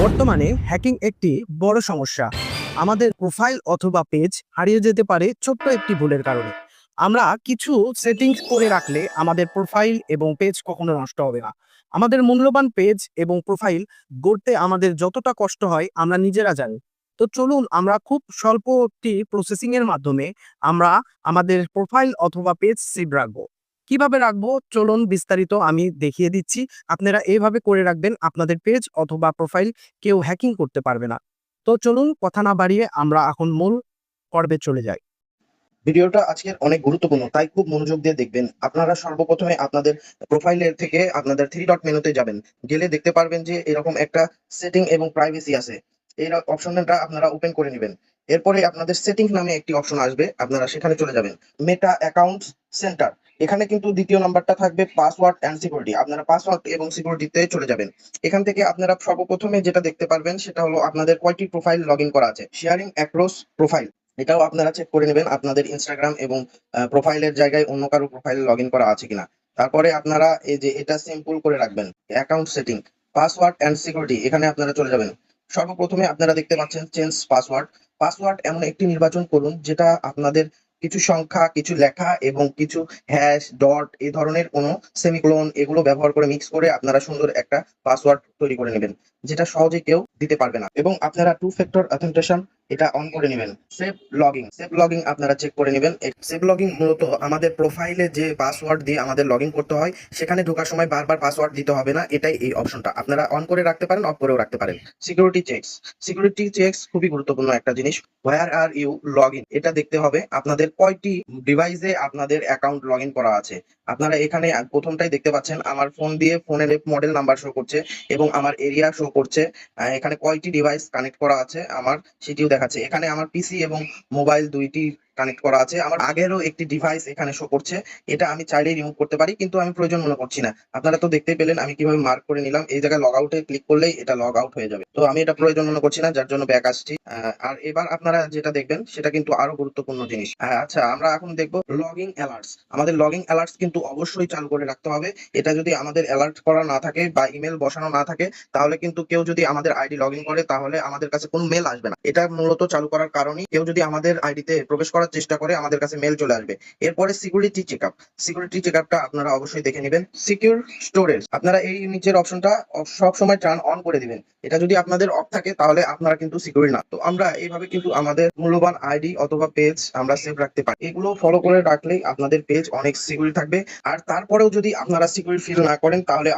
বর্তমানে হ্যাকিং একটি বড় সমস্যা। আমাদের প্রোফাইল অথবা পেজ হারিয়ে যেতে পারে ছোট্ট একটি ভুলের কারণে। আমরা কিছু সেটিংস করে রাখলে আমাদের প্রোফাইল এবং পেজ কখনো নষ্ট হবে না। আমাদের মূল্যবান পেজ এবং প্রোফাইল গড়তে আমাদের যতটা কষ্ট হয় আমরা নিজেরা জানি। তো চলুন আমরা খুব স্বল্প একটি প্রসেসিং এর মাধ্যমে আমরা আমাদের প্রোফাইল অথবা পেজ সেভ রাখবো। কিভাবে রাখবো চলুন বিস্তারিত আমি দেখিয়ে দিচ্ছি। আপনারা এভাবে করে রাখবেন আপনাদের পেজ অথবা প্রোফাইল কেউ হ্যাকিং করতে পারবে না। তো চলুন কথা না বাড়িয়ে আমরা এখন মূল পর্বে চলে যাই। ভিডিওটা আজকের অনেক গুরুত্বপূর্ণ, তাই খুব মনোযোগ দিয়ে দেখবেন। আপনারা সর্বপ্রথমে আপনাদের প্রোফাইলের থেকে আপনাদের থ্রি ডট মেনুতে যাবেন। গেলে দেখতে পারবেন যে এরকম একটা সেটিং এবং প্রাইভেসি আছে। এই অপশনটা আপনারা ওপেন করে নেবেন। এরপরে আপনাদের সেটিং নামে একটি অপশন আসবে, আপনারা সেখানে চলে যাবেন। মেটা অ্যাকাউন্ট সেন্টার, এখানে কিন্তু দ্বিতীয় নাম্বারটা থাকবে পাসওয়ার্ড অ্যান্ড সিকিউরিটি। আপনারা পাসওয়ার্ড এবং সিকিউরিটিতে চলে যাবেন। এখান থেকে আপনারা সর্বপ্রথমে যেটা দেখতে পারবেন সেটা হলো আপনাদের কয়টি প্রোফাইল লগ ইন করা আছে। শেয়ারিং অ্যাক্রস প্রোফাইল, এটাও আপনারা চেক করে নেবেন আপনাদের ইনস্টাগ্রাম এবং প্রোফাইলের জায়গায় অন্য কারো প্রোফাইল লগ ইন করা আছে কিনা। তারপরে আপনারা এই যে এটা সিম্পল করে রাখবেন, account setting, password and security, এখানে আপনারা চলে যাবেন। সর্বপ্রথমে আপনারা দেখতে পাচ্ছেন চেঞ্জ পাসওয়ার্ড। পাসওয়ার্ড এমন একটি নির্বাচন করুন যেটা আপনাদের কিছু সংখ্যা, কিছু লেখা এবং কিছু হ্যাশ, ডট এই ধরনের কোনো সেমিকোলন এগুলো ব্যবহার করে মিক্স করে আপনারা সুন্দর একটা পাসওয়ার্ড তৈরি করে নেবেন, যেটা সহজে কেউ দিতে পারবে না। এবং আপনারা টু ফ্যাক্টর অথেন্টিকেশন এটা অন করে নেবেন। সেভ লগিং আপনারা চেক করে নেবেন। সেভ লগিং মূলত আমাদের প্রোফাইলে যে পাসওয়ার্ড দিয়ে আমাদের লগইন করতে হয়, সেখানে ঢোকার সময় বারবার পাসওয়ার্ড দিতে হবে না। এটাই এই অপশনটা আপনারা অন করে রাখতে পারেন, অফ করেও রাখতে পারেন। সিকিউরিটি চেকস খুবই গুরুত্বপূর্ণ একটা জিনিস। হোয়ার আর ইউ লগ ইন, এটা দেখতে হবে আপনাদের কয়টি ডিভাইসে আপনাদের অ্যাকাউন্ট লগ ইন করা আছে। আপনারা এখানে প্রথমটাই দেখতে পাচ্ছেন আমার ফোন দিয়ে ফোনের মডেল নাম্বার শো করছে এবং আমার এরিয়া শো করছে। এখানে কয়টি ডিভাইস কানেক্ট করা আছে আমার সেটিও দেখাচ্ছে। এখানে আমার পিসি এবং মোবাইল দুইটি কানেক্ট করা আছে। আমার আগেরও একটি ডিভাইস এখানে শো করছে, এটা আমি চাইলেই রিমুভ করতে পারি, কিন্তু আমি প্রয়োজন মনে করছি না। আপনারা তো দেখতেই পেলেন আমি কিভাবে মার্ক করে নিলাম। এই জায়গায় লগ আউটে ক্লিক করলেই এটা লগ আউট হয়ে যাবে, তো আমি এটা প্রয়োজন মনে করছি না, যার জন্য ব্যাক আসছি। আর এবার আপনারা যেটা দেখবেন সেটা কিন্তু আরো গুরুত্বপূর্ণ জিনিস। আচ্ছা, আমরা এখন দেখবো লগিং অ্যালার্টস। আমাদের লগিং অ্যালার্টস কিন্তু অবশ্যই চালু করে রাখতে হবে। এটা যদি আমাদের অ্যালার্ট করা না থাকে বা ইমেল বসানো না থাকে, তাহলে কিন্তু কেউ যদি আমাদের আইডি লগ ইন করে তাহলে আমাদের কাছে কোনো মেল আসবে না। এটা মূলত চালু করার কারণেই কেউ যদি আমাদের আইডিতে প্রবেশ করার চেষ্টা করে আমাদের কাছে মেল চলে আসবে। এরপরে সিকিউরিটি চেকআপটা আপনারা অবশ্যই দেখে নেবেন। সিকিউর স্টোরেজ, আপনারা এই নিচের অপশনটা সব সময় টার্ন অন করে দিবেন। এটা যদি আপনাদের অফ থাকে তাহলে আপনারা কিন্তু সিকিউর না। তো আমরা এইভাবে কিন্তু আমাদের মূল্যবান আইডি অথবা পেজ আমরা সেভ রাখতে পারি। এগুলো ফলো করে রাখলেই আপনাদের পেজ অনেক সিকিউর থাকবে। আর তারপরেও যদি আপনারা সিকিউর ফিল না করেন তাহলে